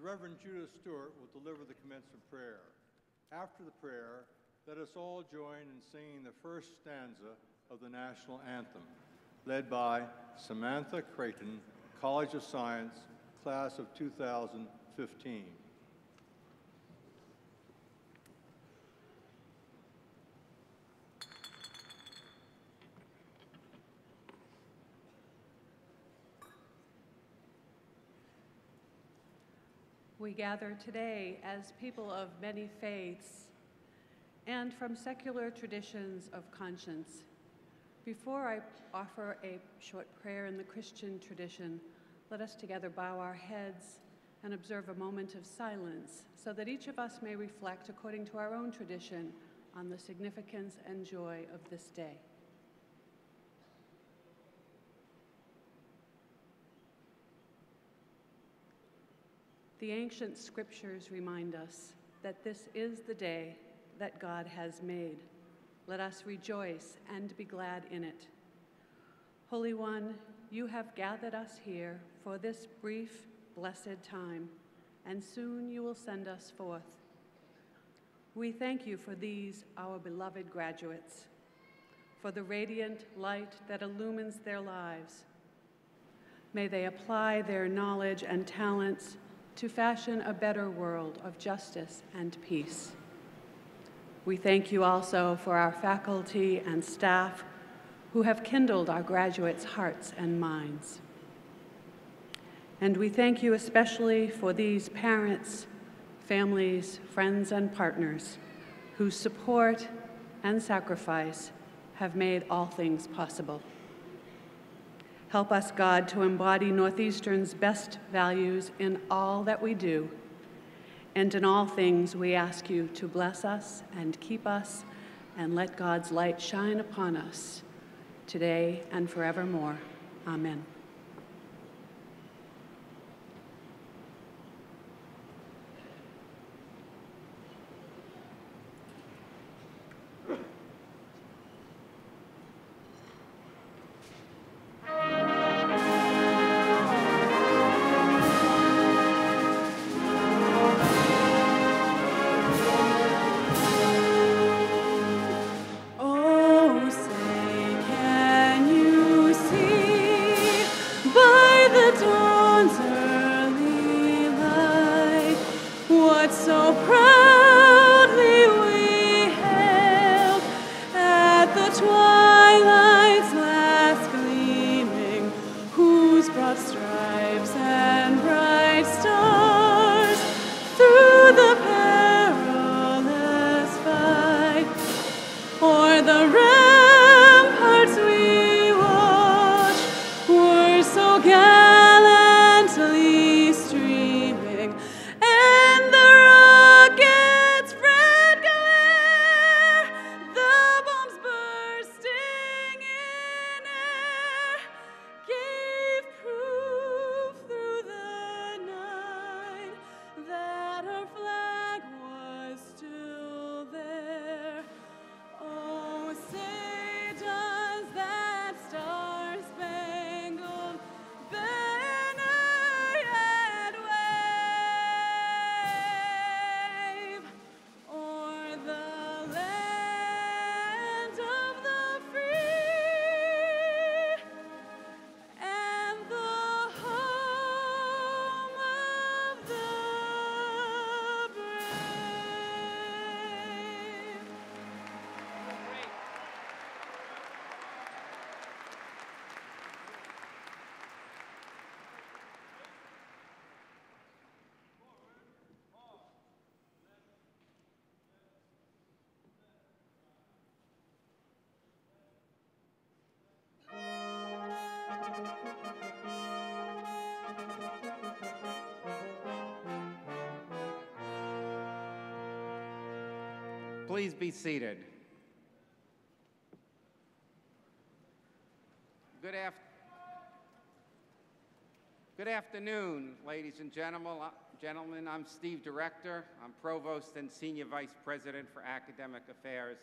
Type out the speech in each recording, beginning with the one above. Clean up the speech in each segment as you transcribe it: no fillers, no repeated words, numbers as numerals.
Reverend Judah Stewart will deliver the commencement prayer. After the prayer, let us all join in singing the first stanza of the national anthem, led by Samantha Creighton, College of Science, class of 2015. We gather today as people of many faiths and from secular traditions of conscience. Before I offer a short prayer in the Christian tradition, let us together bow our heads and observe a moment of silence so that each of us may reflect according to our own tradition on the significance and joy of this day. The ancient scriptures remind us that this is the day that God has made. Let us rejoice and be glad in it. Holy One, you have gathered us here for this brief, blessed time, and soon you will send us forth. We thank you for these, our beloved graduates, for the radiant light that illumines their lives. May they apply their knowledge and talents to fashion a better world of justice and peace. We thank you also for our faculty and staff who have kindled our graduates' hearts and minds. And we thank you especially for these parents, families, friends, and partners whose support and sacrifice have made all things possible. Help us, God, to embody Northeastern's best values in all that we do. And in all things, we ask you to bless us and keep us and let God's light shine upon us today and forevermore. Amen. Please be seated. Good afternoon, ladies and gentlemen. I'm Steve Director. I'm Provost and Senior Vice President for Academic Affairs,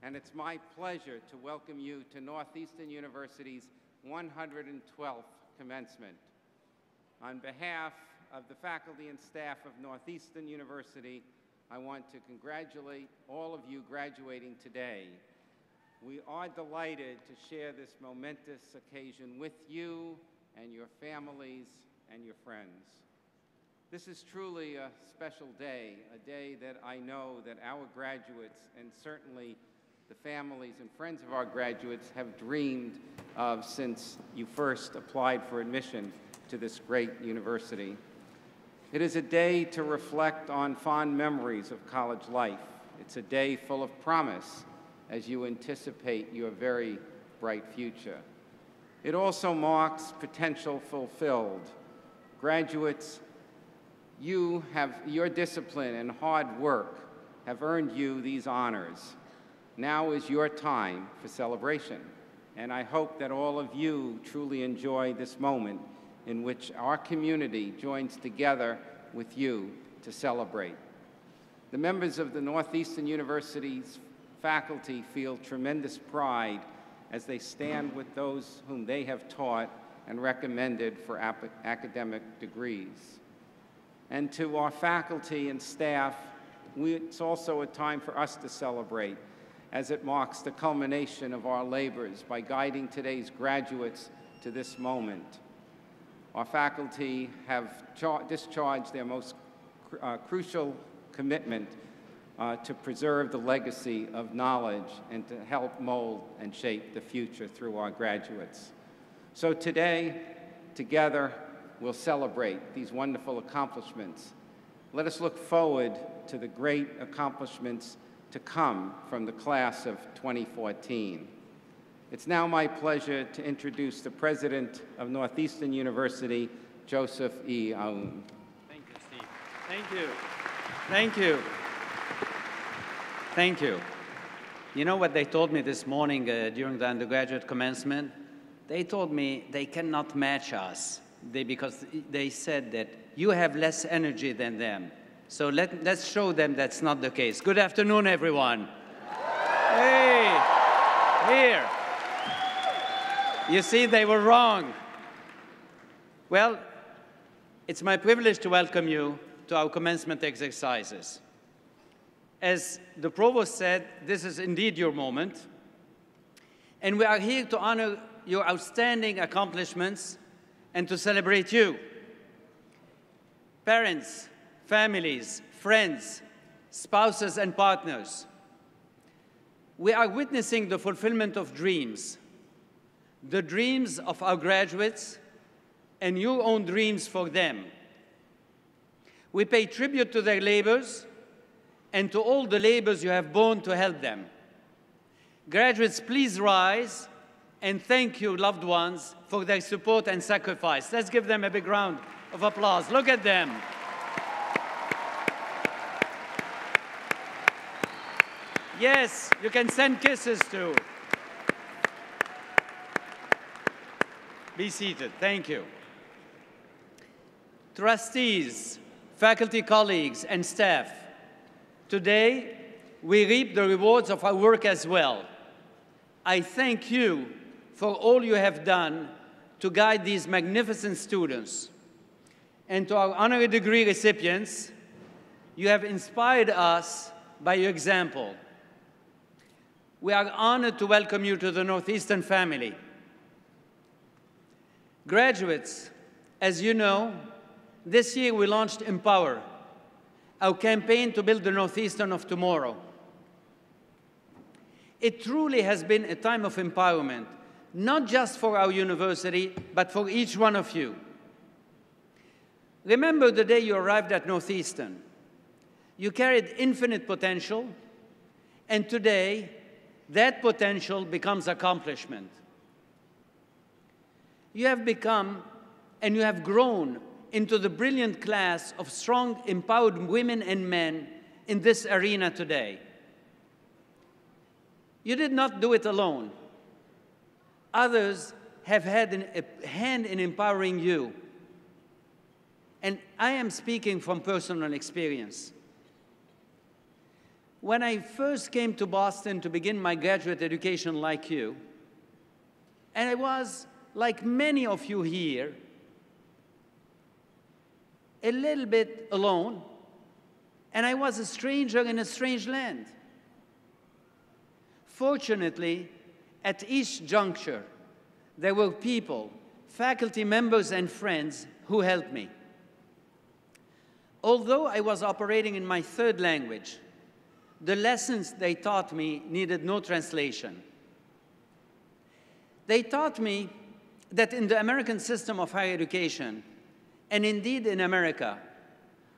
and it's my pleasure to welcome you to Northeastern University's 112th commencement. On behalf of the faculty and staff of Northeastern University, I want to congratulate all of you graduating today. We are delighted to share this momentous occasion with you and your families and your friends. This is truly a special day, a day that I know that our graduates, and certainly the families and friends of our graduates, have dreamed of since you first applied for admission to this great university. It is a day to reflect on fond memories of college life. It's a day full of promise as you anticipate your very bright future. It also marks potential fulfilled. Graduates, your discipline and hard work have earned you these honors. Now is your time for celebration, and I hope that all of you truly enjoy this moment in which our community joins together with you to celebrate. The members of the Northeastern University's faculty feel tremendous pride as they stand with those whom they have taught and recommended for academic degrees. And to our faculty and staff, it's also a time for us to celebrate, as it marks the culmination of our labors by guiding today's graduates to this moment. Our faculty have discharged their most crucial commitment to preserve the legacy of knowledge and to help mold and shape the future through our graduates. So today, together, we'll celebrate these wonderful accomplishments. Let us look forward to the great accomplishments to come from the class of 2014. It's now my pleasure to introduce the president of Northeastern University, Joseph E. Alma. Thank you, Steve. Thank you. Thank you. Thank you. You know what they told me this morning during the undergraduate commencement? They told me they cannot match us because they said that you have less energy than them. So let's show them that's not the case. Good afternoon, everyone. Hey, here. You see, they were wrong. Well, it's my privilege to welcome you to our commencement exercises. As the provost said, this is indeed your moment, and we are here to honor your outstanding accomplishments and to celebrate you. Parents, families, friends, spouses, and partners, we are witnessing the fulfillment of dreams, the dreams of our graduates and your own dreams for them. We pay tribute to their labors and to all the labors you have borne to help them. Graduates, please rise and thank your loved ones for their support and sacrifice. Let's give them a big round of applause. Look at them. Yes, you can send kisses too. Be seated. Thank you. Trustees, faculty colleagues, and staff, today we reap the rewards of our work as well. I thank you for all you have done to guide these magnificent students. And to our honorary degree recipients, you have inspired us by your example. We are honored to welcome you to the Northeastern family. Graduates, as you know, this year we launched Empower, our campaign to build the Northeastern of tomorrow. It truly has been a time of empowerment, not just for our university, but for each one of you. Remember the day you arrived at Northeastern. You carried infinite potential, and today, that potential becomes accomplishment. You have become and you have grown into the brilliant class of strong, empowered women and men in this arena today. You did not do it alone. Others have had a hand in empowering you. And I am speaking from personal experience. When I first came to Boston to begin my graduate education like you, and I was, like many of you here, a little bit alone, and I was a stranger in a strange land. Fortunately, at each juncture, there were people, faculty members and friends who helped me. Although I was operating in my third language, the lessons they taught me needed no translation. They taught me that in the American system of higher education, and indeed in America,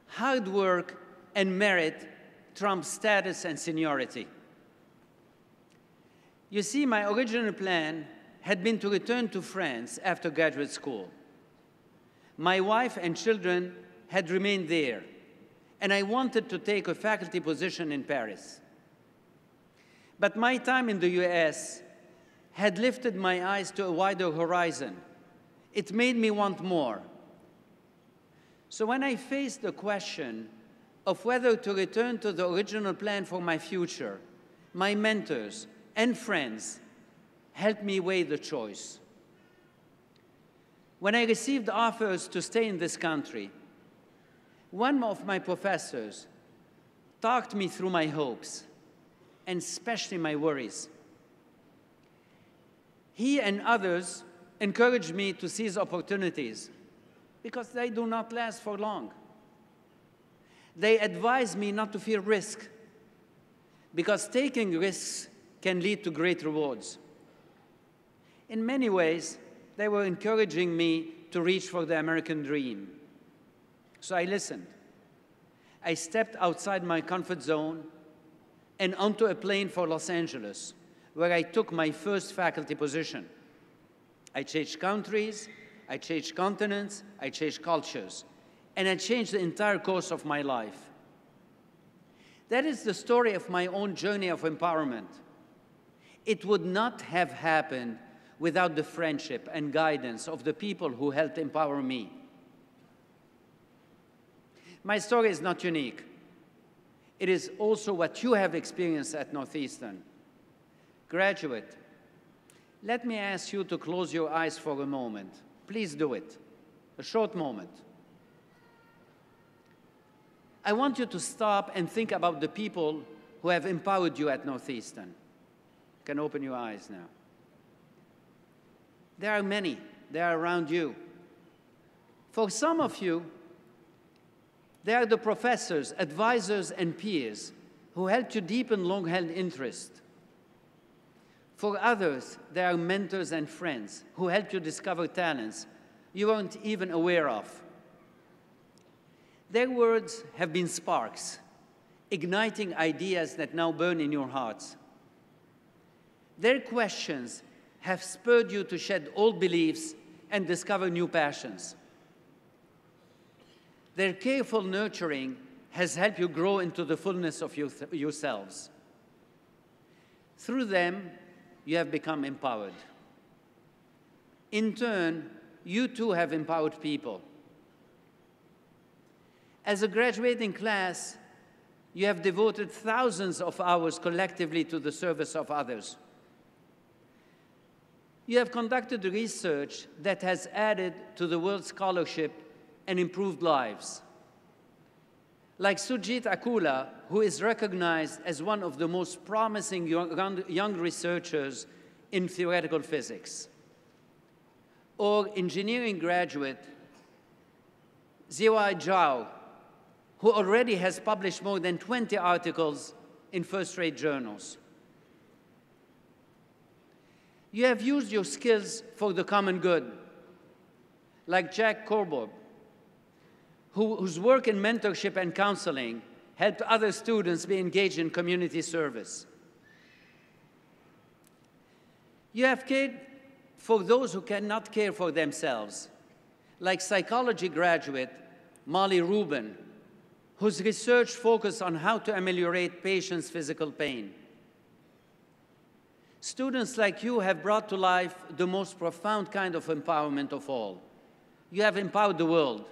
hard work and merit trump status and seniority. You see, my original plan had been to return to France after graduate school. My wife and children had remained there, and I wanted to take a faculty position in Paris. But my time in the US had lifted my eyes to a wider horizon. It made me want more. So when I faced the question of whether to return to the original plan for my future, my mentors and friends helped me weigh the choice. When I received offers to stay in this country, one of my professors talked me through my hopes, and especially my worries. He and others encouraged me to seize opportunities because they do not last for long. They advised me not to fear risk because taking risks can lead to great rewards. In many ways, they were encouraging me to reach for the American dream. So I listened. I stepped outside my comfort zone and onto a plane for Los Angeles, where I took my first faculty position. I changed countries, I changed continents, I changed cultures, and I changed the entire course of my life. That is the story of my own journey of empowerment. It would not have happened without the friendship and guidance of the people who helped empower me. My story is not unique. It is also what you have experienced at Northeastern. Graduate, let me ask you to close your eyes for a moment. Please do it, a short moment. I want you to stop and think about the people who have empowered you at Northeastern. You can open your eyes now. There are many. They are around you. For some of you, they are the professors, advisors, and peers who helped you deepen long-held interest. For others, they are mentors and friends who helped you discover talents you weren't even aware of. Their words have been sparks, igniting ideas that now burn in your hearts. Their questions have spurred you to shed old beliefs and discover new passions. Their careful nurturing has helped you grow into the fullness of yourselves. Through them, you have become empowered. In turn, you too have empowered people. As a graduating class, you have devoted thousands of hours collectively to the service of others. You have conducted research that has added to the world's scholarship and improved lives. Like Sujit Akula, who is recognized as one of the most promising young researchers in theoretical physics. Or engineering graduate Ziwei Zhao, who already has published more than 20 articles in first-rate journals. You have used your skills for the common good, like Jack Corbob, whose work in mentorship and counseling helped other students be engaged in community service. You have cared for those who cannot care for themselves, like psychology graduate Molly Rubin, whose research focused on how to ameliorate patients' physical pain. Students like you have brought to life the most profound kind of empowerment of all. You have empowered the world.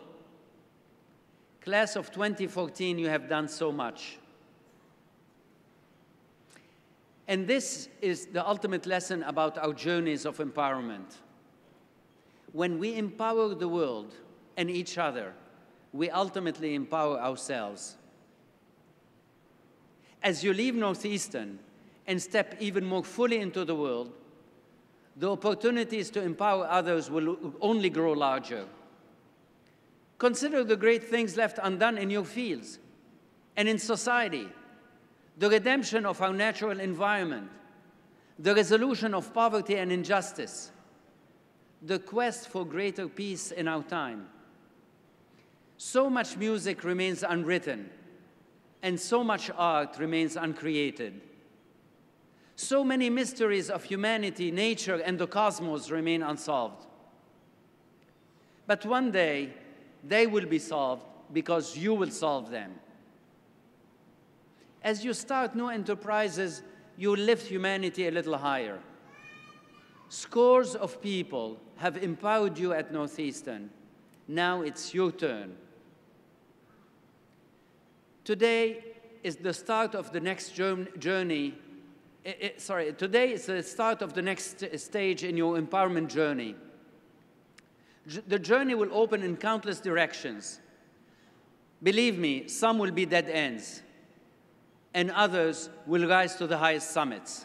Class of 2014, you have done so much. And this is the ultimate lesson about our journeys of empowerment. When we empower the world and each other, we ultimately empower ourselves. As you leave Northeastern and step even more fully into the world, the opportunities to empower others will only grow larger. Consider the great things left undone in your fields and in society, the redemption of our natural environment, the resolution of poverty and injustice, the quest for greater peace in our time. So much music remains unwritten, and so much art remains uncreated. So many mysteries of humanity, nature, and the cosmos remain unsolved. But one day, they will be solved because you will solve them. As you start new enterprises, you lift humanity a little higher. Scores of people have empowered you at Northeastern. Now it's your turn. Today is the start of the next journey. Today is the start of the next stage in your empowerment journey. The journey will open in countless directions. Believe me, some will be dead ends, and others will rise to the highest summits.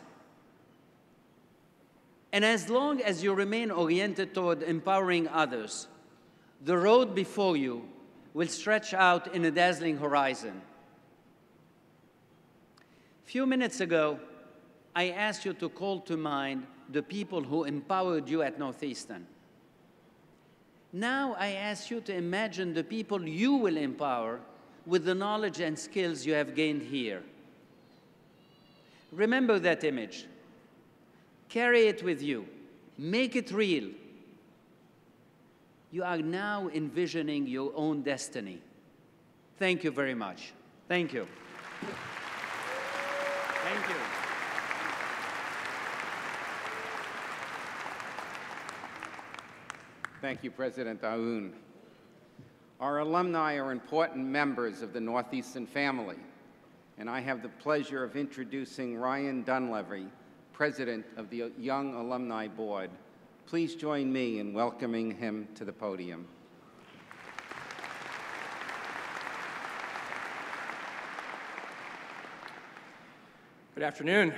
And as long as you remain oriented toward empowering others, the road before you will stretch out in a dazzling horizon. A few minutes ago, I asked you to call to mind the people who empowered you at Northeastern. Now I ask you to imagine the people you will empower with the knowledge and skills you have gained here. Remember that image. Carry it with you. Make it real. You are now envisioning your own destiny. Thank you very much. Thank you. Thank you. Thank you, President Aoun. Our alumni are important members of the Northeastern family, and I have the pleasure of introducing Ryan Dunleavy, President of the Young Alumni Board. Please join me in welcoming him to the podium. Good afternoon.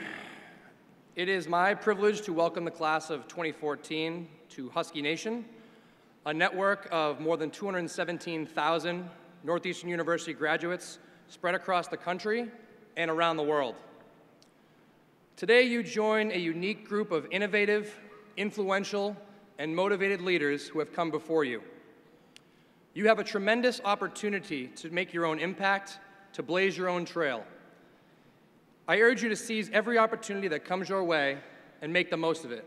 It is my privilege to welcome the class of 2014 to Husky Nation, a network of more than 217,000 Northeastern University graduates spread across the country and around the world. Today, you join a unique group of innovative, influential, and motivated leaders who have come before you. You have a tremendous opportunity to make your own impact, to blaze your own trail. I urge you to seize every opportunity that comes your way and make the most of it.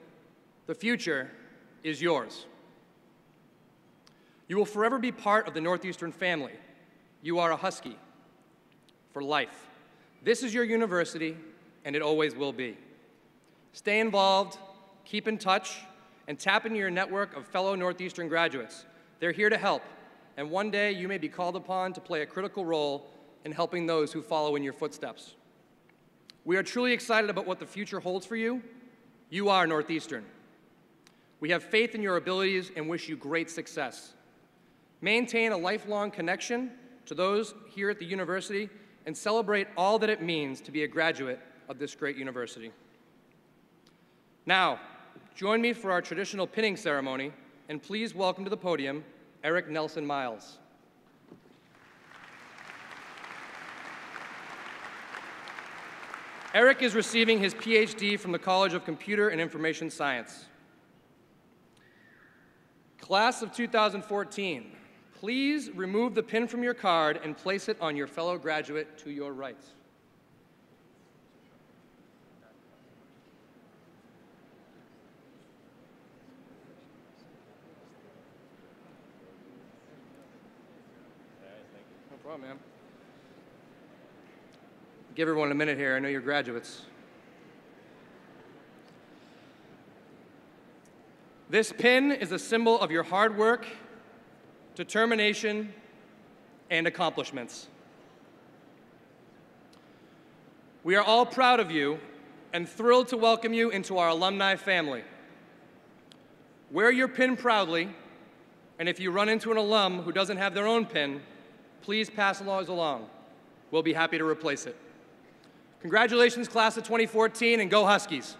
The future is yours. You will forever be part of the Northeastern family. You are a Husky for life. This is your university, and it always will be. Stay involved, keep in touch, and tap into your network of fellow Northeastern graduates. They're here to help, and one day you may be called upon to play a critical role in helping those who follow in your footsteps. We are truly excited about what the future holds for you. You are Northeastern. We have faith in your abilities and wish you great success. Maintain a lifelong connection to those here at the university and celebrate all that it means to be a graduate of this great university. Now, join me for our traditional pinning ceremony, and please welcome to the podium Eric Nelson Miles. Eric is receiving his PhD from the College of Computer and Information Science. Class of 2014, please remove the pin from your card and place it on your fellow graduate to your right. No problem, man. Give everyone a minute here. I know you're graduates. This pin is a symbol of your hard work, determination, and accomplishments. We are all proud of you and thrilled to welcome you into our alumni family. Wear your pin proudly And if you run into an alum who doesn't have their own pin, please pass those along. We'll be happy to replace it. Congratulations, class of 2014, and go Huskies.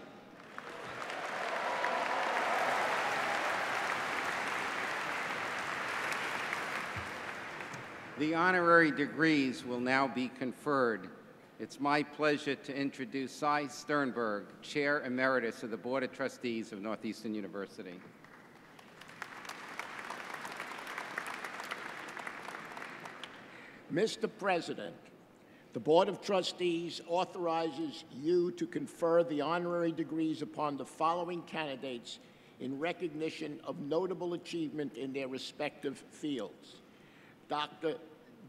The honorary degrees will now be conferred. It's my pleasure to introduce Cy Sternberg, Chair Emeritus of the Board of Trustees of Northeastern University. Mr. President, the Board of Trustees authorizes you to confer the honorary degrees upon the following candidates in recognition of notable achievement in their respective fields. Dr.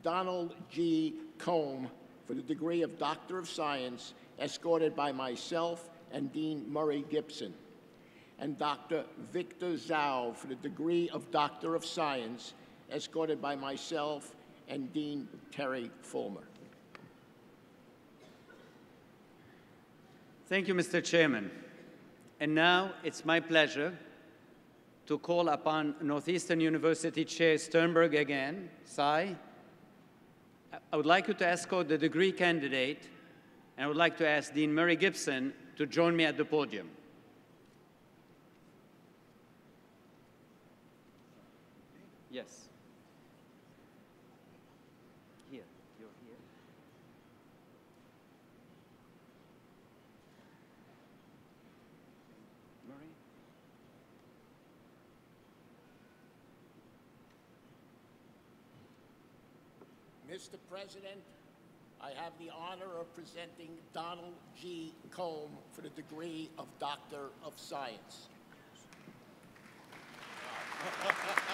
Donald G. Combe for the degree of Doctor of Science, escorted by myself and Dean Murray Gibson, and Dr. Victor Zhao for the degree of Doctor of Science, escorted by myself and Dean Terry Fulmer. Thank you, Mr. Chairman. And now it's my pleasure to call upon Northeastern University Chair Sternberg again. Cy, I would like you to escort the degree candidate, and I would like to ask Dean Murray Gibson to join me at the podium. Yes. Here, you're here. Murray? Mr. President, I have the honor of presenting Donald G. Combe for the degree of Doctor of Science.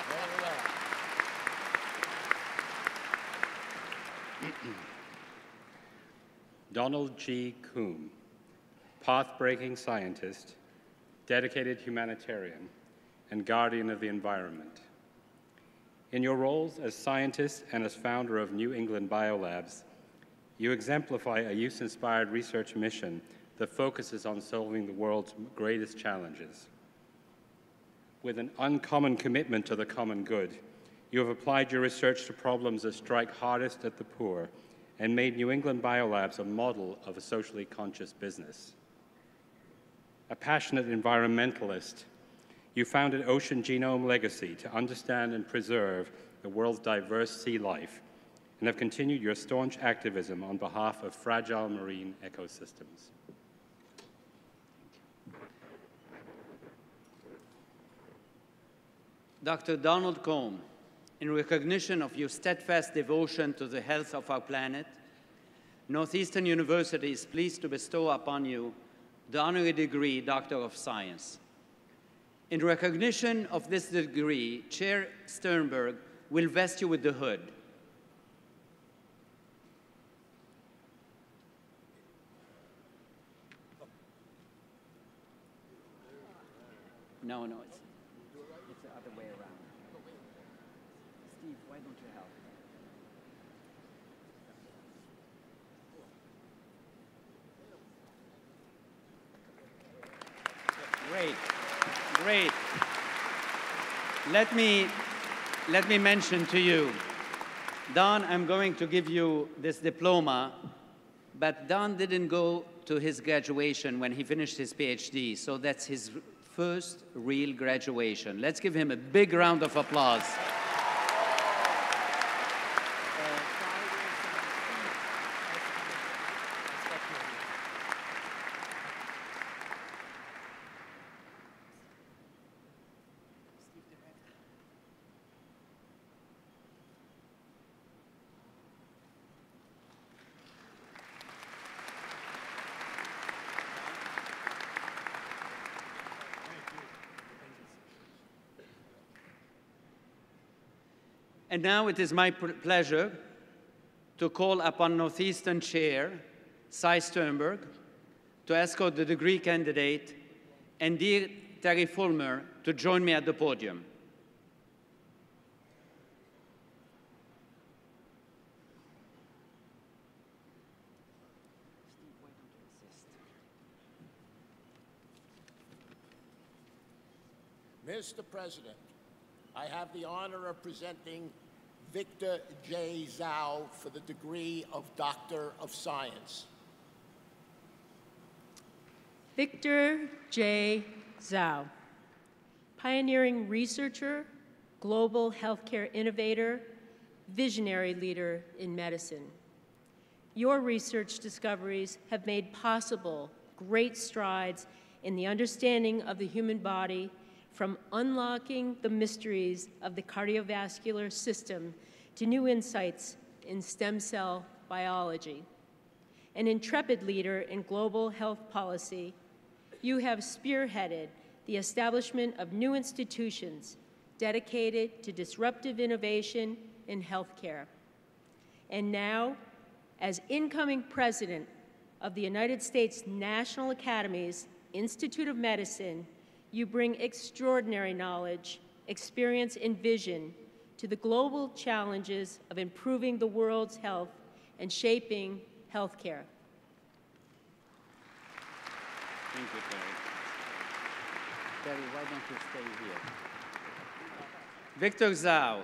Very well. Donald G. Combe, path-breaking scientist, dedicated humanitarian, and guardian of the environment. In your roles as scientist and as founder of New England Biolabs, you exemplify a youth-inspired research mission that focuses on solving the world's greatest challenges. With an uncommon commitment to the common good, you have applied your research to problems that strike hardest at the poor and made New England Biolabs a model of a socially conscious business. A passionate environmentalist, you founded Ocean Genome Legacy to understand and preserve the world's diverse sea life, and have continued your staunch activism on behalf of fragile marine ecosystems. Dr. Donald Combe, in recognition of your steadfast devotion to the health of our planet, Northeastern University is pleased to bestow upon you the honorary degree Doctor of Science. In recognition of this degree, Chair Sternberg will vest you with the hood. No, it's the other way around. Steve, why don't you help? Great. Great. Let me mention to you, Don, I'm going to give you this diploma, but Don didn't go to his graduation when he finished his PhD, so that's his first real graduation. Let's give him a big round of applause. And now it is my pleasure to call upon Northeastern Chair Cy Sternberg to escort the degree candidate and dear Terry Fulmer to join me at the podium. Mr. President, I have the honor of presenting Victor J. Zhao for the degree of Doctor of Science. Victor J. Zhao, pioneering researcher, global healthcare innovator, visionary leader in medicine. Your research discoveries have made possible great strides in the understanding of the human body, from unlocking the mysteries of the cardiovascular system to new insights in stem cell biology. An intrepid leader in global health policy, you have spearheaded the establishment of new institutions dedicated to disruptive innovation in healthcare. And now, as incoming president of the United States National Academy's Institute of Medicine, you bring extraordinary knowledge, experience, and vision to the global challenges of improving the world's health and shaping healthcare. Thank you, Terry. Terry, why don't you stay here? Victor Zhao,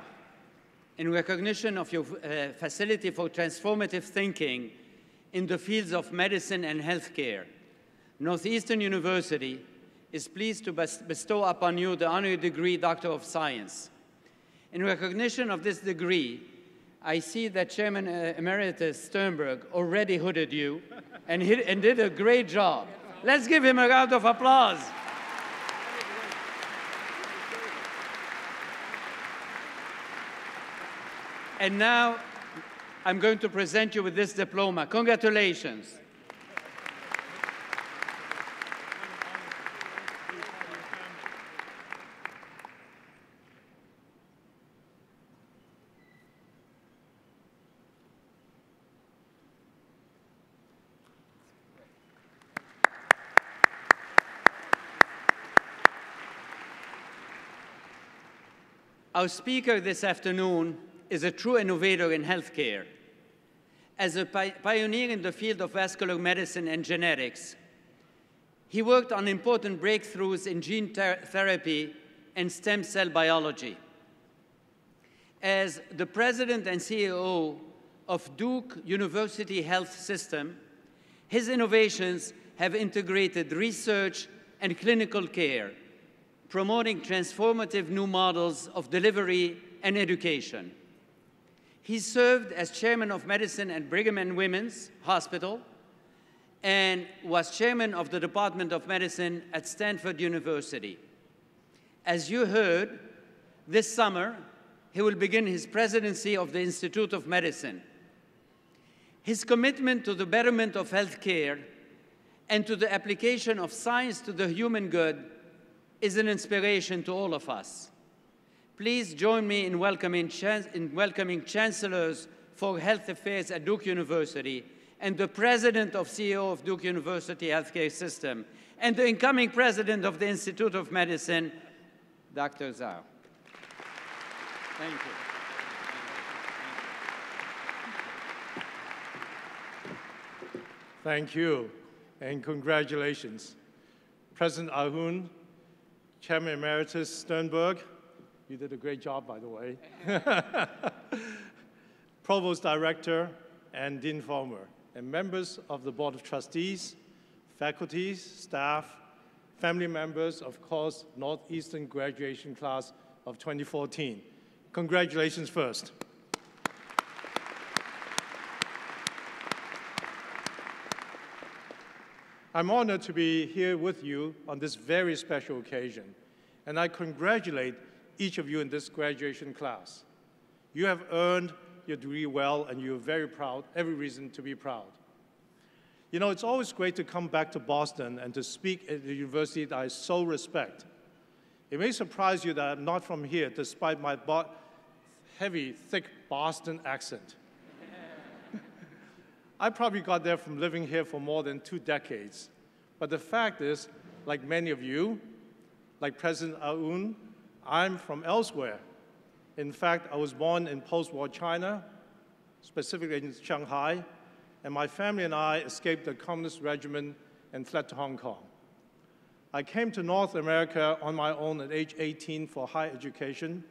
in recognition of your facility for transformative thinking in the fields of medicine and healthcare, Northeastern University is pleased to bestow upon you the honorary degree Doctor of Science. In recognition of this degree, I see that Chairman Emeritus Sternberg already hooded you and did a great job. Let's give him a round of applause. And now, I'm going to present you with this diploma. Congratulations. Our speaker this afternoon is a true innovator in healthcare. As a pioneer in the field of vascular medicine and genetics, he worked on important breakthroughs in gene therapy and stem cell biology. As the president and CEO of Duke University Health System, his innovations have integrated research and clinical care, promoting transformative new models of delivery and education. He served as chairman of medicine at Brigham and Women's Hospital and was chairman of the Department of Medicine at Stanford University. As you heard, this summer, he will begin his presidency of the Institute of Medicine. His commitment to the betterment of healthcare and to the application of science to the human good is an inspiration to all of us. Please join me in welcoming chancellors for health affairs at Duke University and the president of CEO of Duke University Healthcare System and the incoming president of the Institute of Medicine, Dr. Zhao. Thank you. Thank you, and congratulations. President Ahun, Chairman Emeritus Sternberg, you did a great job, by the way. Provost Director and Dean Fulmer, and members of the Board of Trustees, faculties, staff, family members, of course, Northeastern graduation class of 2014. Congratulations first. I'm honored to be here with you on this very special occasion, and I congratulate each of you in this graduation class. You have earned your degree well, and you're very proud, every reason to be proud. You know, it's always great to come back to Boston and to speak at the university that I so respect. It may surprise you that I'm not from here, despite my heavy, thick Boston accent. I probably got there from living here for more than 2 decades. But the fact is, like many of you, like President Ahun, I'm from elsewhere. In fact, I was born in post-war China, specifically in Shanghai, and my family and I escaped the communist regime and fled to Hong Kong. I came to North America on my own at age 18 for higher education,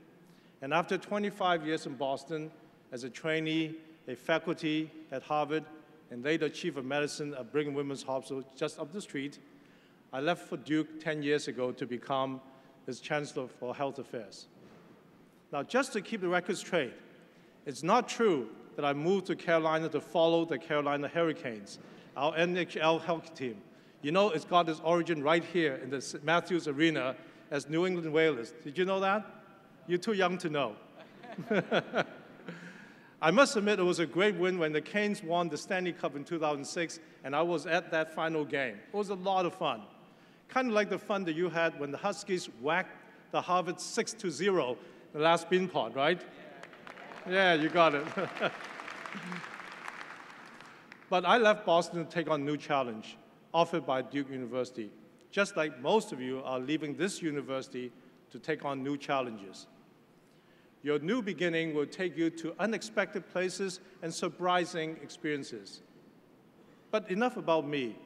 And after 25 years in Boston as a trainee, a faculty at Harvard, and later chief of medicine at Brigham Women's Hospital just up the street, I left for Duke 10 years ago to become its Chancellor for Health Affairs. Now, just to keep the record straight, it's not true that I moved to Carolina to follow the Carolina Hurricanes, our NHL hockey team. You know, it's got its origin right here in the St. Matthews Arena as New England Whalers. Did you know that? You're too young to know. I must admit it was a great win when the Canes won the Stanley Cup in 2006, and I was at that final game. It was a lot of fun. Kind of like the fun that you had when the Huskies whacked the Harvard 6-0 the last Beanpot, right? Yeah, you got it. But I left Boston to take on a new challenge offered by Duke University, just like most of you are leaving this university to take on new challenges. Your new beginning will take you to unexpected places and surprising experiences. But enough about me.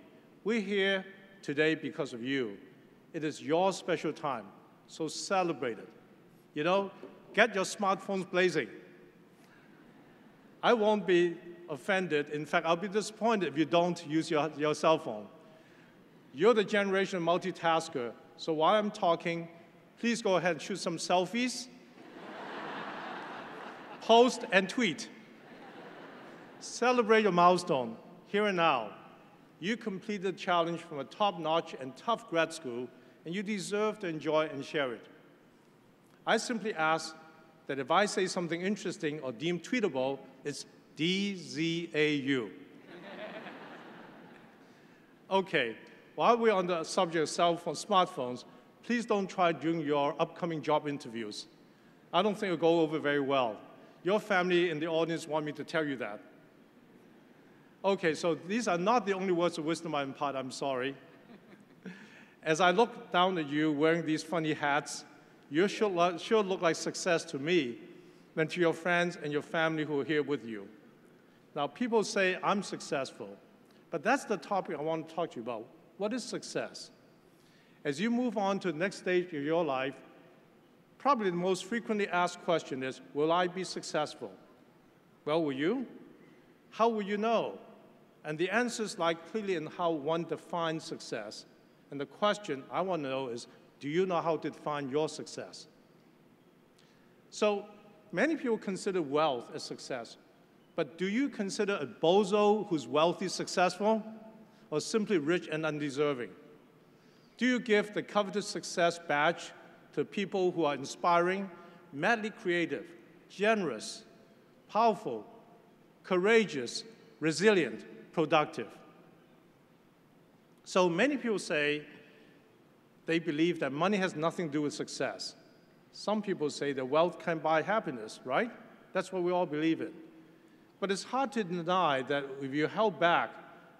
We're here today because of you. It is your special time, so celebrate it. You know, get your smartphones blazing. I won't be offended. In fact, I'll be disappointed if you don't use your cell phone. You're the generation of multitasker, so while I'm talking, please go ahead and shoot some selfies, post and tweet. Celebrate your milestone here and now. You completed the challenge from a top-notch and tough grad school, and you deserve to enjoy and share it. I simply ask that if I say something interesting or deemed tweetable, it's DZAU. Okay, while we're on the subject of cell phones, smartphones, please don't try during your upcoming job interviews. I don't think it'll go over very well. Your family in the audience want me to tell you that. Okay, so these are not the only words of wisdom I impart, I'm sorry. As I look down at you wearing these funny hats, you sure look like success to me than to your friends and your family who are here with you. Now, people say I'm successful, but that's the topic I want to talk to you about. What is success? As you move on to the next stage of your life, probably the most frequently asked question is, will I be successful? Well, will you? How will you know? And the answers lie clearly in how one defines success. And the question I want to know is, do you know how to define your success? So many people consider wealth as success, but do you consider a bozo who's wealthy successful, or simply rich and undeserving? Do you give the coveted success badge to people who are inspiring, madly creative, generous, powerful, courageous, resilient, productive? So many people say they believe that money has nothing to do with success. Some people say that wealth can buy happiness, right? That's what we all believe in. But it's hard to deny that if we're held back,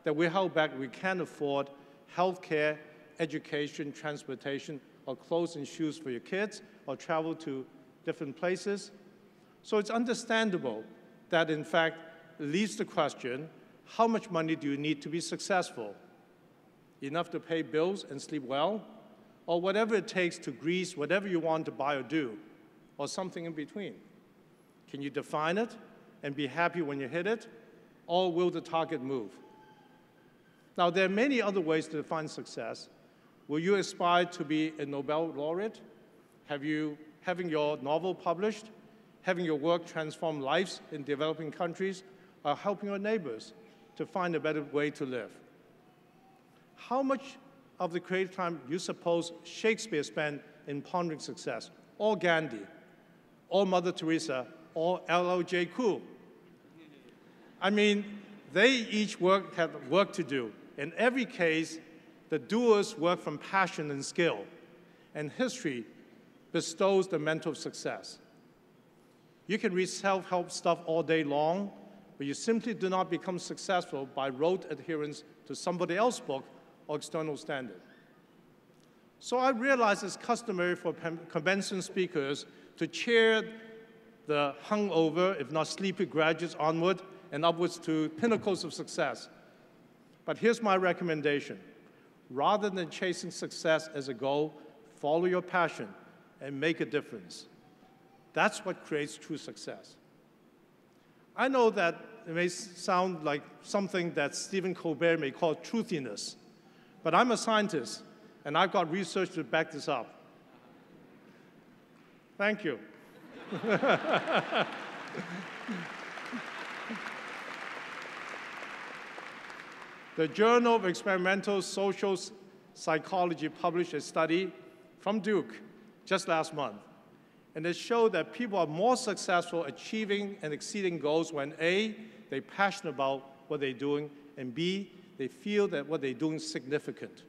we can't afford health care, education, transportation, or clothes and shoes for your kids, or travel to different places. So it's understandable that, in fact, it leads to the question, how much money do you need to be successful? Enough to pay bills and sleep well? Or whatever it takes to grease whatever you want to buy or do, or something in between? Can you define it and be happy when you hit it? Or will the target move? Now, there are many other ways to define success. Will you aspire to be a Nobel laureate? Having your novel published? Having your work transform lives in developing countries? Or helping your neighbors to find a better way to live? How much of the creative time you suppose Shakespeare spent in pondering success, or Gandhi, or Mother Teresa, or LL Cool? I mean, they each had work to do. In every case, the doers work from passion and skill, and history bestows the mental success. You can read self-help stuff all day long, but you simply do not become successful by rote adherence to somebody else's book or external standard. So I realize it's customary for commencement speakers to cheer the hungover, if not sleepy graduates onward and upwards to pinnacles of success. But here's my recommendation. Rather than chasing success as a goal, follow your passion and make a difference. That's what creates true success. I know that it may sound like something that Stephen Colbert may call truthiness, but I'm a scientist, and I've got research to back this up. Thank you. The Journal of Experimental Social Psychology published a study from Duke just last month, and it showed that people are more successful achieving and exceeding goals when A, they're passionate about what they're doing, and B, they feel that what they're doing is significant.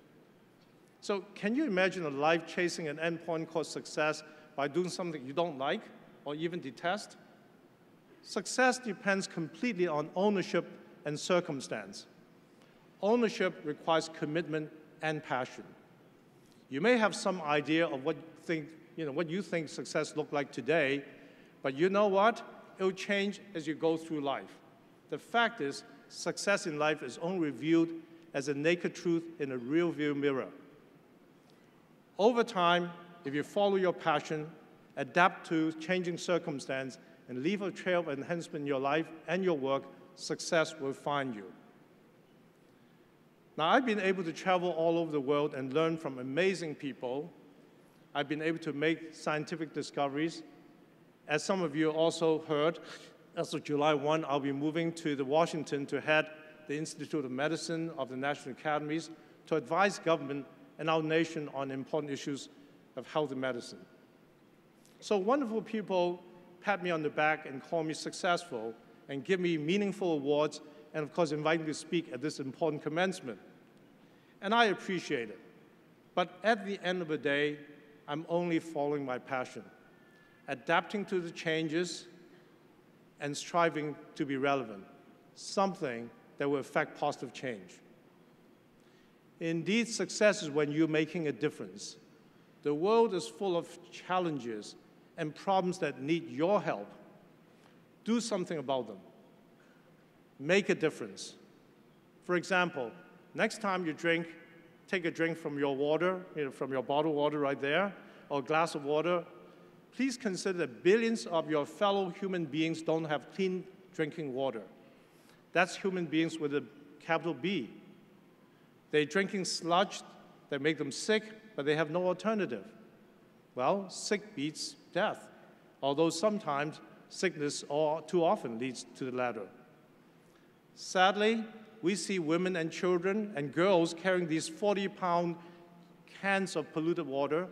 So can you imagine a life chasing an endpoint called success by doing something you don't like or even detest? Success depends completely on ownership and circumstance. Ownership requires commitment and passion. You may have some idea of what you think success looked like today, but you know what? It will change as you go through life. The fact is, success in life is only revealed as a naked truth in a rear-view mirror. Over time, if you follow your passion, adapt to changing circumstance, and leave a trail of enhancement in your life and your work, success will find you. Now, I've been able to travel all over the world and learn from amazing people. I've been able to make scientific discoveries. As some of you also heard, as of July 1, I'll be moving to Washington to head the Institute of Medicine of the National Academies to advise government and our nation on important issues of health and medicine. So wonderful people pat me on the back and call me successful and give me meaningful awards and, of course, invite me to speak at this important commencement. And I appreciate it. But at the end of the day, I'm only following my passion, adapting to the changes and striving to be relevant, something that will affect positive change. Indeed, success is when you're making a difference. The world is full of challenges and problems that need your help. Do something about them. Make a difference. For example, next time you drink, take a drink from your water, from your bottled water right there, or a glass of water. Please consider that billions of your fellow human beings don't have clean drinking water. That's human beings with a capital B. They're drinking sludge that make them sick, but they have no alternative. Well, sick beats death, although sometimes sickness too often leads to the latter. Sadly, we see women and children and girls carrying these 40-pound cans of polluted water.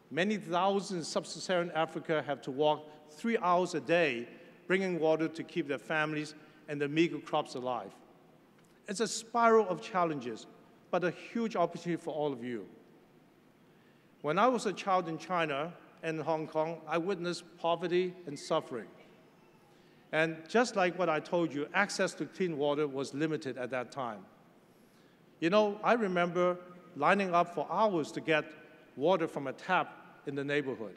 Many thousands in sub-Saharan Africa have to walk 3 hours a day bringing water to keep their families and their meager crops alive. It's a spiral of challenges, but a huge opportunity for all of you. When I was a child in China and Hong Kong, I witnessed poverty and suffering. And just like what I told you, access to clean water was limited at that time. You know, I remember lining up for hours to get water from a tap in the neighborhood.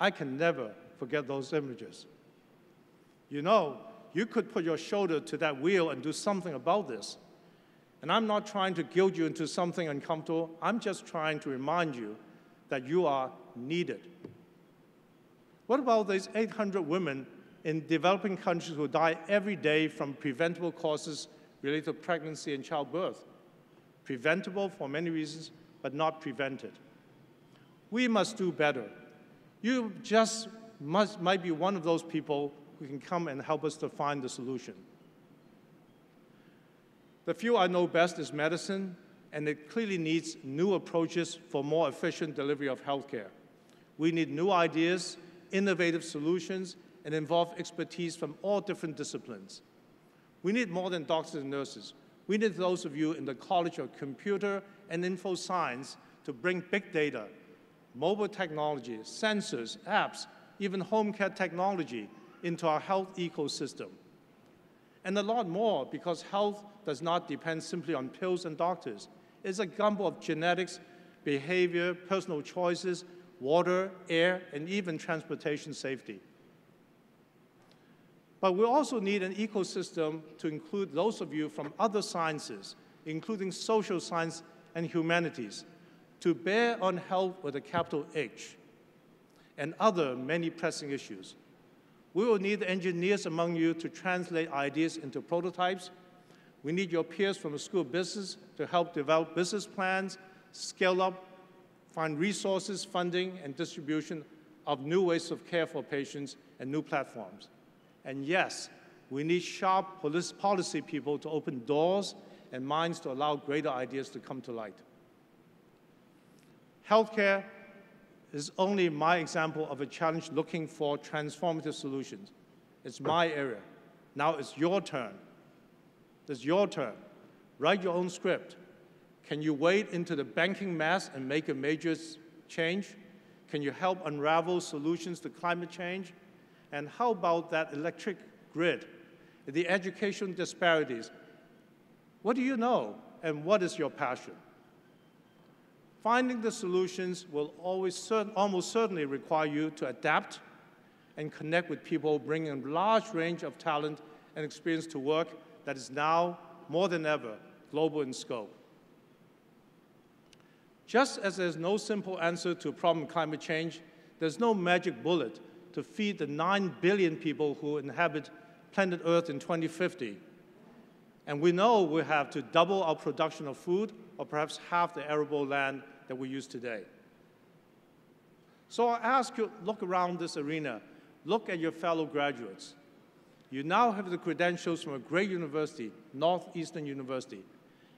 I can never forget those images. You know, you could put your shoulder to that wheel and do something about this. And I'm not trying to guilt you into something uncomfortable. I'm just trying to remind you that you are needed. What about these 800 women in developing countries who die every day from preventable causes related to pregnancy and childbirth? Preventable for many reasons, but not prevented. We must do better. You just might be one of those people who can come and help us to find the solution. The field I know best is medicine, and it clearly needs new approaches for more efficient delivery of healthcare. We need new ideas, innovative solutions, and involve expertise from all different disciplines. We need more than doctors and nurses. We need those of you in the College of Computer and Info Science to bring big data, mobile technology, sensors, apps, even home care technology into our health ecosystem. And a lot more, because health does not depend simply on pills and doctors. It's a gumbo of genetics, behavior, personal choices, water, air, and even transportation safety. But we also need an ecosystem to include those of you from other sciences, including social science and humanities, to bear on health with a capital H. and other many pressing issues. We will need engineers among you to translate ideas into prototypes. We need your peers from the School of Business to help develop business plans, scale up, find resources, funding, and distribution of new ways of care for patients and new platforms. And yes, we need sharp policy people to open doors and minds to allow greater ideas to come to light. Healthcare is only my example of a challenge looking for transformative solutions. It's my area. Now it's your turn. It's your turn. Write your own script. Can you wade into the banking mess and make a major change? Can you help unravel solutions to climate change? And how about that electric grid, the education disparities? What do you know, and what is your passion? Finding the solutions will almost certainly require you to adapt and connect with people bringing a large range of talent and experience to work that is now, more than ever, global in scope. Just as there's no simple answer to problem climate change, there's no magic bullet to feed the 9 billion people who inhabit planet Earth in 2050. And we know we have to double our production of food, or perhaps half the arable land that we use today. So I ask you, look around this arena. Look at your fellow graduates. You now have the credentials from a great university, Northeastern University,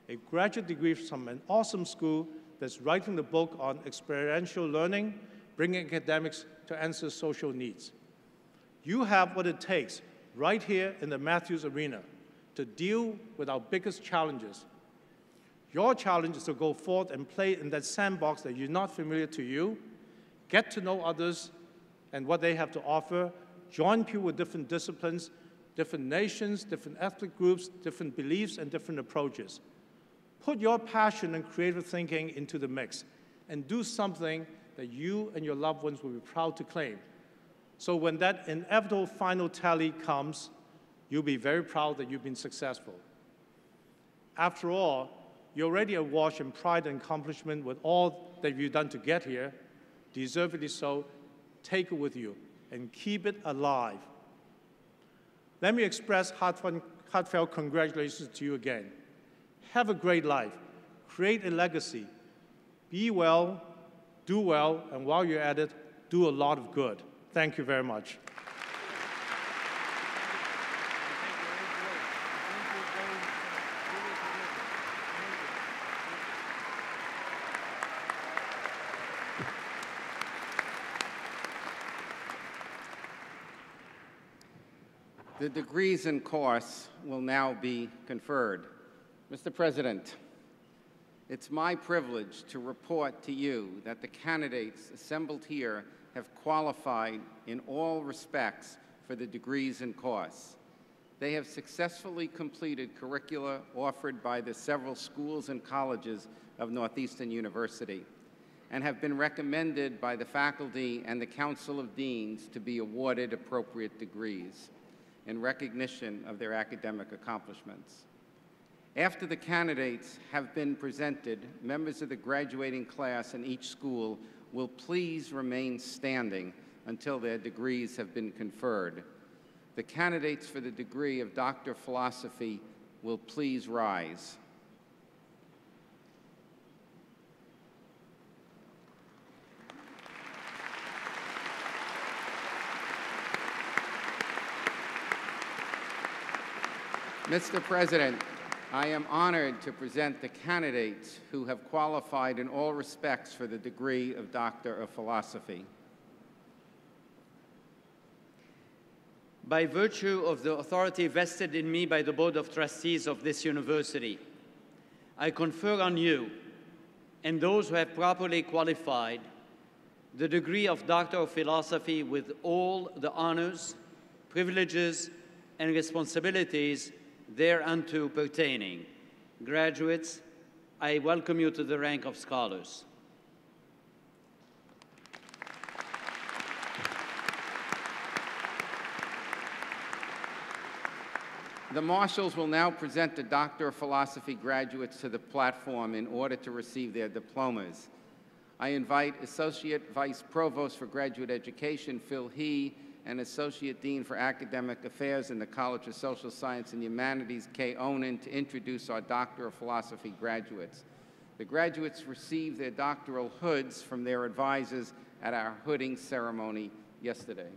a graduate degree from an awesome school that's writing the book on experiential learning, bringing academics to answer social needs. You have what it takes right here in the Matthews Arena to deal with our biggest challenges. Your challenge is to go forth and play in that sandbox that you're not familiar to you, get to know others and what they have to offer, join people with different disciplines, different nations, different ethnic groups, different beliefs, and different approaches. Put your passion and creative thinking into the mix and do something that you and your loved ones will be proud to claim. So when that inevitable final tally comes, you'll be very proud that you've been successful. After all, you're already awash in pride and accomplishment with all that you've done to get here. Deservedly so. Take it with you and keep it alive. Let me express heartfelt congratulations to you again. Have a great life. Create a legacy. Be well, do well, and while you're at it, do a lot of good. Thank you very much. The degrees in course will now be conferred. Mr. President, it's my privilege to report to you that the candidates assembled here have qualified in all respects for the degrees in course. They have successfully completed curricula offered by the several schools and colleges of Northeastern University and have been recommended by the faculty and the Council of Deans to be awarded appropriate degrees in recognition of their academic accomplishments. After the candidates have been presented, members of the graduating class in each school will please remain standing until their degrees have been conferred. The candidates for the degree of Doctor of Philosophy will please rise. Mr. President, I am honored to present the candidates who have qualified in all respects for the degree of Doctor of Philosophy. By virtue of the authority vested in me by the Board of Trustees of this university, I confer on you and those who have properly qualified the degree of Doctor of Philosophy with all the honors, privileges, and responsibilities thereunto pertaining. Graduates, I welcome you to the rank of scholars. The marshals will now present the Doctor of Philosophy graduates to the platform in order to receive their diplomas. I invite Associate Vice Provost for Graduate Education, Phil He, and Associate Dean for Academic Affairs in the College of Social Science and Humanities, Kay Onan, to introduce our Doctor of Philosophy graduates. The graduates received their doctoral hoods from their advisors at our hooding ceremony yesterday.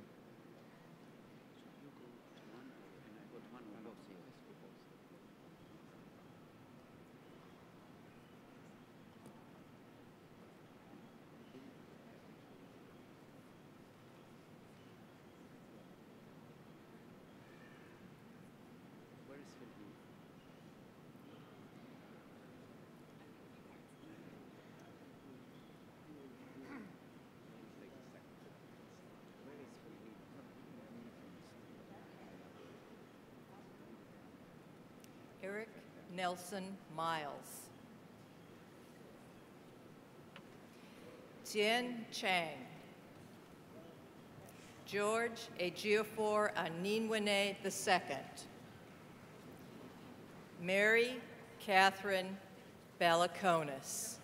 Eric Nelson Miles. Tien Chang. George Ejiofor Aninwene II. Mary Catherine Balakonis.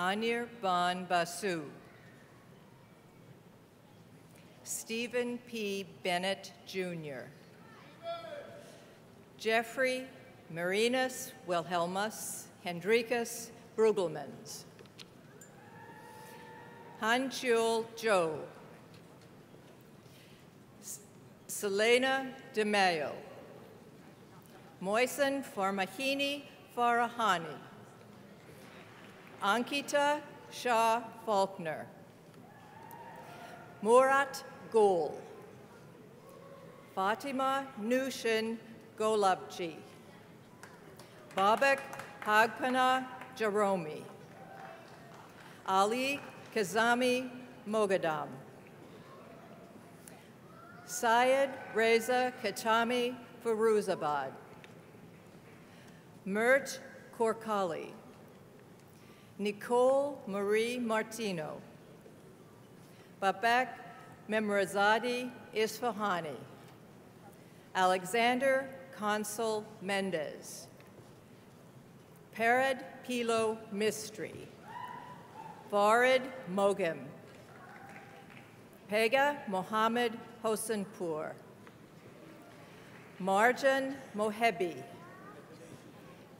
Anir Ban Basu. Stephen P. Bennett, Jr. Jeffrey Marinus Wilhelmus Hendrikus Brugelmans. Hanchul Zhou. Selena DeMayo. Moisen Farmahini Farahani. Ankita Shah Faulkner. Murat Gul. Fatima Nushin Golubji. Babak Hagpana Jaromi. Ali Kazami Mogadam. Syed Reza Khatami Firuzabad. Mert Korkali. Nicole Marie Martino. Babak Memrazadi Isfahani. Alexander Consul Mendez. Parad Pilo Mistry. Farid Mogim. Pega Mohammed Hosenpur. Marjan Mohebi.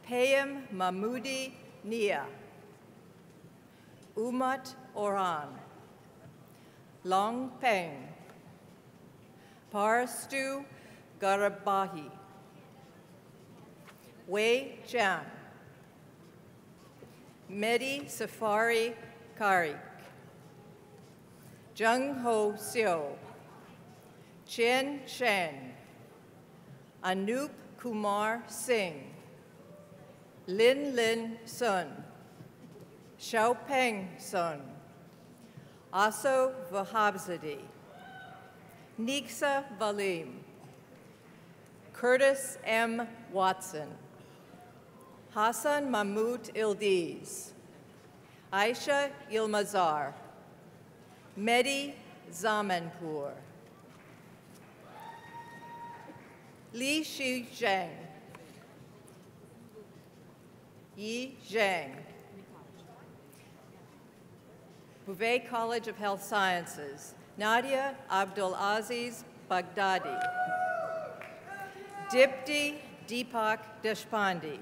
Payam Mahmoudi Nia. Umat Oran. Long Peng. Parastu Garabahi. Wei Jian. Mehdi Safari Karik. Jung Ho Seo. Chen Shen. Anup Kumar Singh. Lin Lin Sun. Xiaopeng Sun. Aso Vahabzadi. Niksa Valim. Curtis M. Watson. Hassan Mahmoud Ildiz. Aisha Ilmazar. Mehdi Zamanpur. Li Shi Zheng. Yi Zhang. Bouvet College of Health Sciences. Nadia Abdulaziz Baghdadi. Dipti Deepak Deshpande.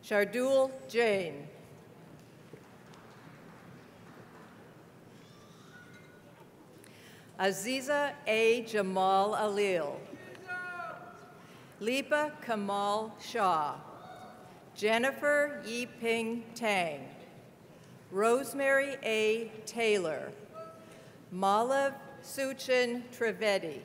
Shardul Jain. Aziza A. Jamal Alil. Lipa Kamal Shah. Jennifer Yiping Tang. Rosemary A. Taylor. Malav Suchin Trivedi.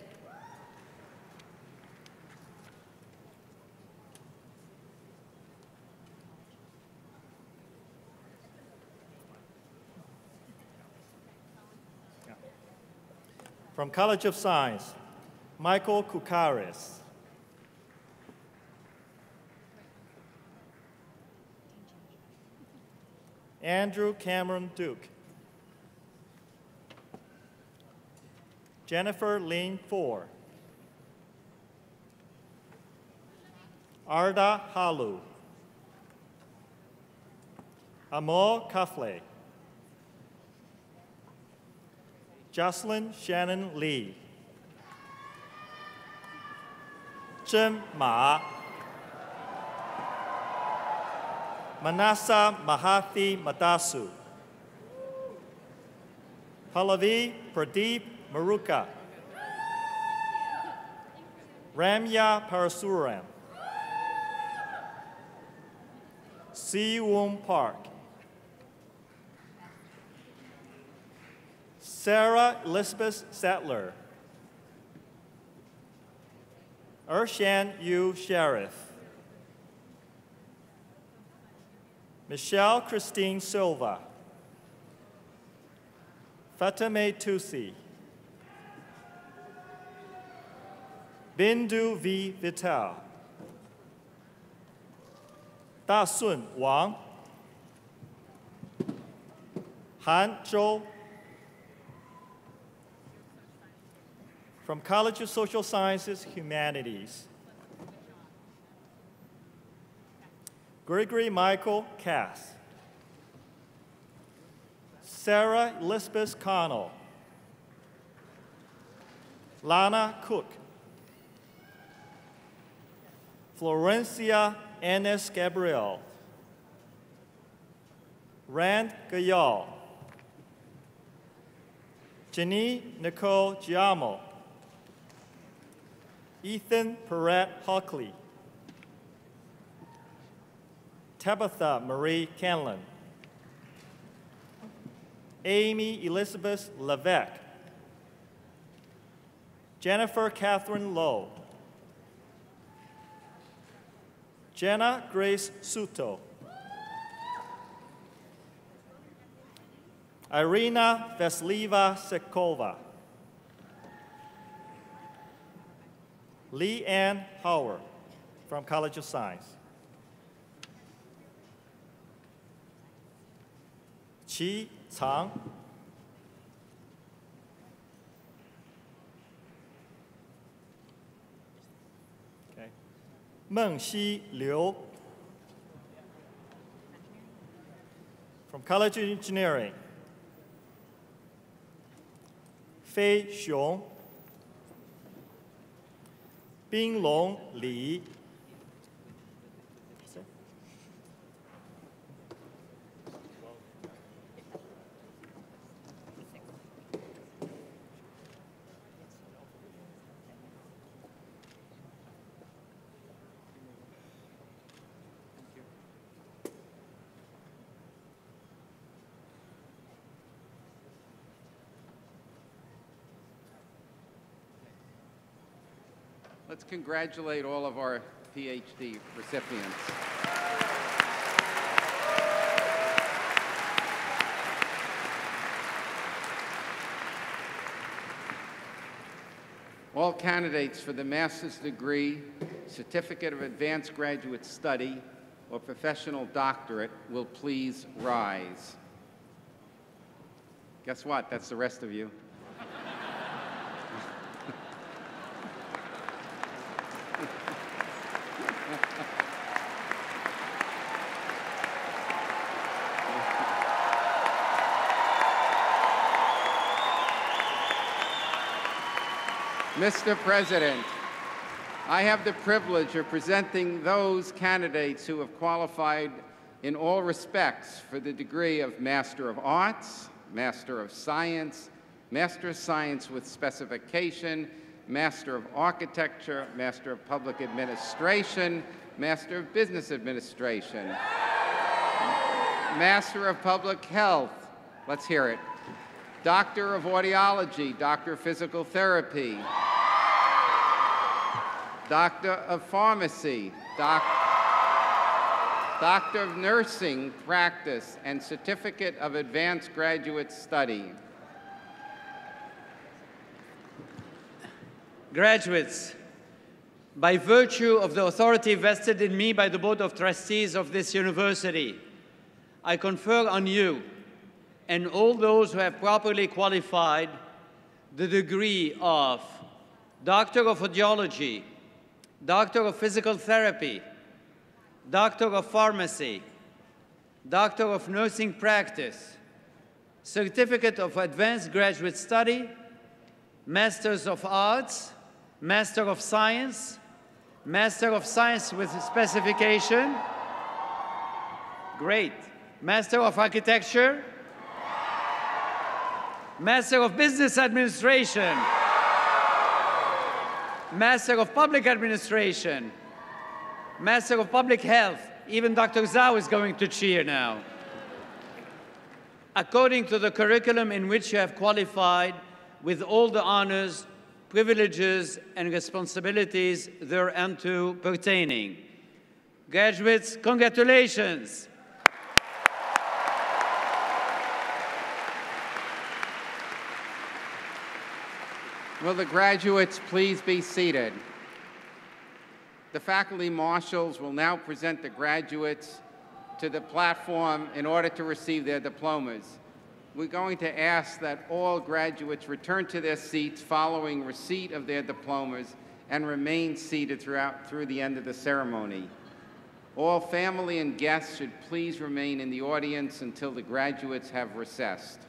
From College of Science, Michael Koukaris. Andrew Cameron Duke. Jennifer Lynn Four. Arda Halu. Amor Kafle. Jocelyn Shannon Lee. Zhen Ma. Manasa Mahathi Madasu. Pallavi Pradeep Maruka. Ramya Parasuram. Si-Woon Park. Sarah Elizabeth Sattler. Ershan Yu Sheriff. Michelle Christine Silva. Fatime Tusi. Bindu V. Vital. Da Sun Wang. Han Zhou. From College of Social Sciences, Humanities. Gregory Michael Cass. Sarah Elizabeth Connell. Lana Cook. Florencia Enes Gabriel. Rand Gayal. Jenny Nicole Giamo. Ethan Perret Hockley. Tabitha Marie Canlon. Amy Elizabeth Levesque. Jennifer Catherine Lowe. Jenna Grace Suto. Irina Vesliva Sekova. Lee Ann Howard from College of Science. Qi Cang. Okay. Mengxi Liu from College of Engineering. Fei Xiong. Binglong Li. Let's congratulate all of our PhD recipients. All candidates for the master's degree, certificate of advanced graduate study, or professional doctorate will please rise. Guess what? That's the rest of you. Mr. President, I have the privilege of presenting those candidates who have qualified in all respects for the degree of Master of Arts, Master of Science, Master of Science with Specification, Master of Architecture, Master of Public Administration, Master of Business Administration, Master of Public Health, let's hear it, Doctor of Audiology, Doctor of Physical Therapy, Doctor of Pharmacy, Doctor of Nursing Practice, and Certificate of Advanced Graduate Study. Graduates, by virtue of the authority vested in me by the Board of Trustees of this university, I confer on you and all those who have properly qualified the degree of Doctor of Audiology, Doctor of Physical Therapy, Doctor of Pharmacy, Doctor of Nursing Practice, Certificate of Advanced Graduate Study, Masters of Arts, Master of Science, Master of Science with Specification, great, Master of Architecture, Master of Business Administration, Master of Public Administration, Master of Public Health. Even Dr. Zhao is going to cheer now. According to the curriculum in which you have qualified with all the honors, privileges, and responsibilities thereunto pertaining. Graduates, congratulations. Will the graduates please be seated? The faculty marshals will now present the graduates to the platform in order to receive their diplomas. We're going to ask that all graduates return to their seats following receipt of their diplomas and remain seated through the end of the ceremony. All family and guests should please remain in the audience until the graduates have recessed.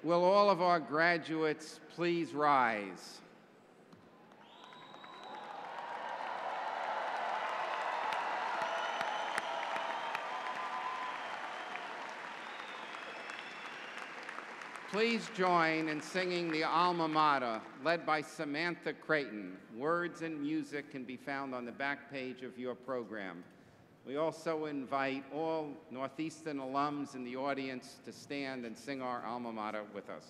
Will all of our graduates please rise? Please join in singing the Alma Mater, led by Samantha Creighton. Words and music can be found on the back page of your program. We also invite all Northeastern alums in the audience to stand and sing our Alma Mater with us.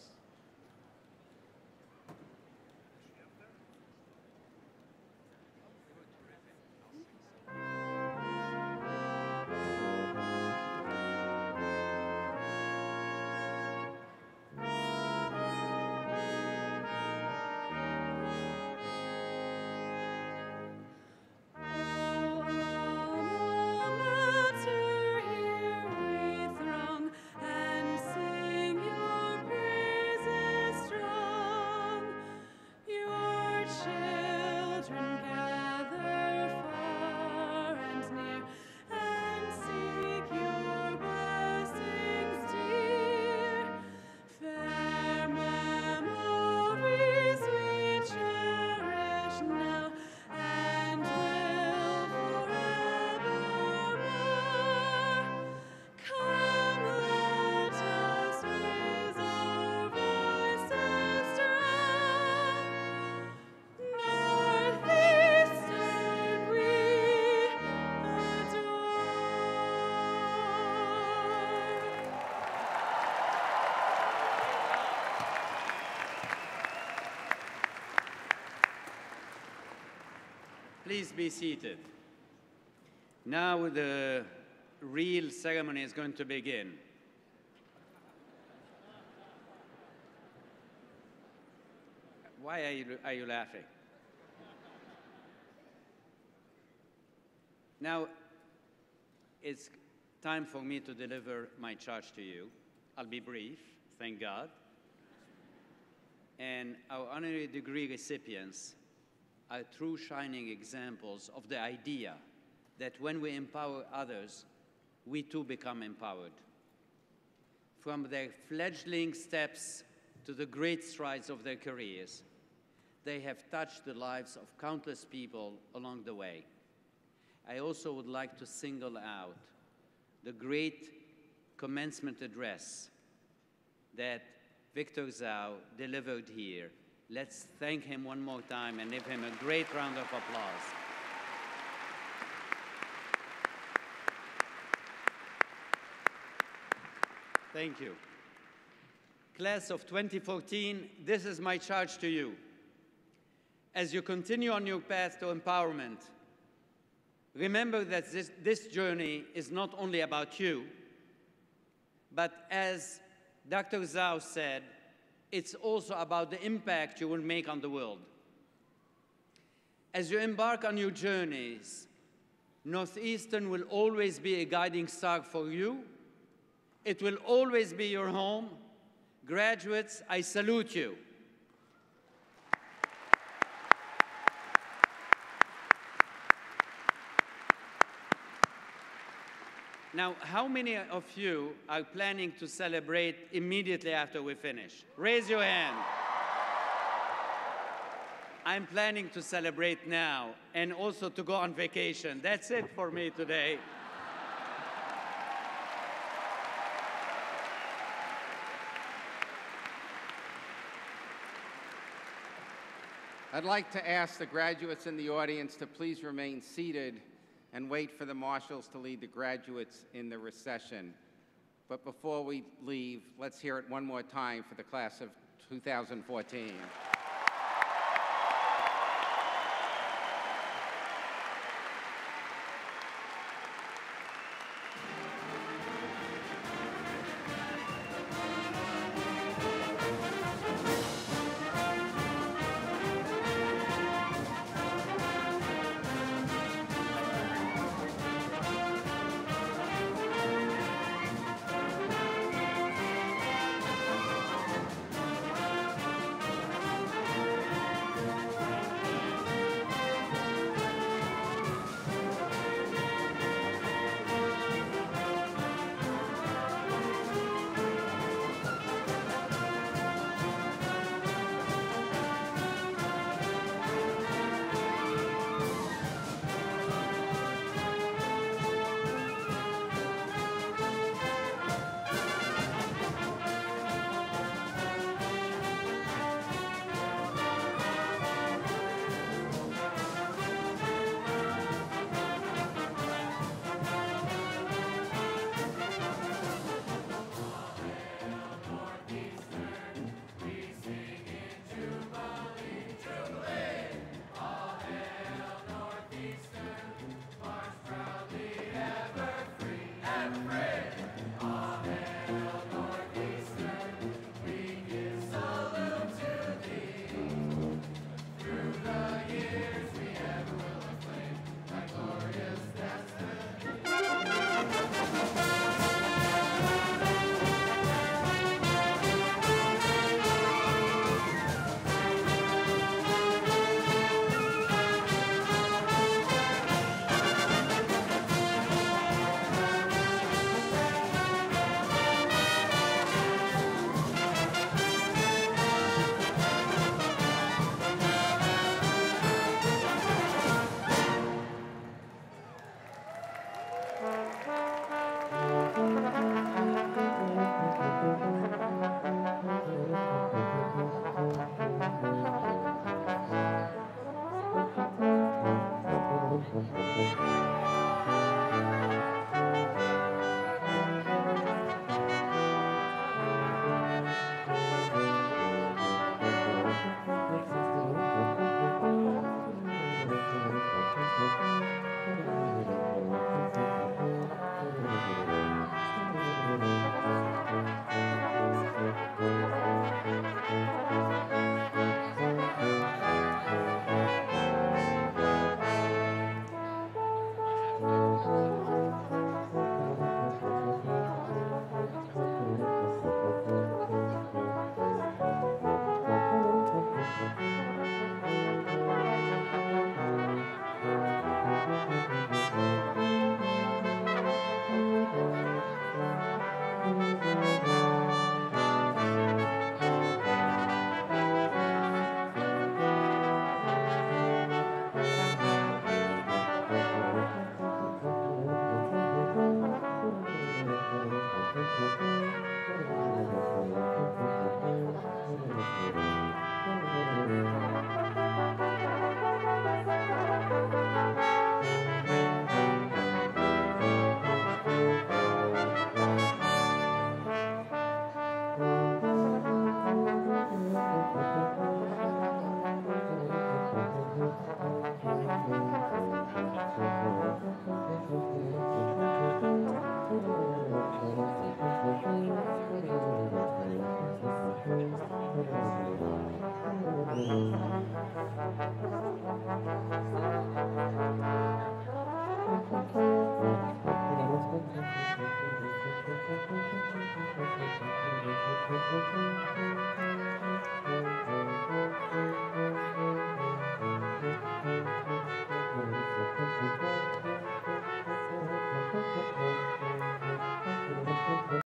And sing your praise. Please be seated. Now the real ceremony is going to begin. Why are you laughing? Now, it's time for me to deliver my charge to you. I'll be brief, thank God. And our honorary degree recipients are true shining examples of the idea that when we empower others, we too become empowered. From their fledgling steps to the great strides of their careers, they have touched the lives of countless people along the way. I also would like to single out the great commencement address that Victor Zhao delivered here. Let's thank him one more time and give him a great round of applause. Thank you. Class of 2014, this is my charge to you. As you continue on your path to empowerment, remember that this journey is not only about you, but as Dr. Zhao said, it's also about the impact you will make on the world. As you embark on your journeys, Northeastern will always be a guiding star for you. It will always be your home. Graduates, I salute you. Now, how many of you are planning to celebrate immediately after we finish? Raise your hand. I'm planning to celebrate now and also to go on vacation. That's it for me today. I'd like to ask the graduates in the audience to please remain seated and wait for the marshals to lead the graduates in the recession. But before we leave, let's hear it one more time for the class of 2014.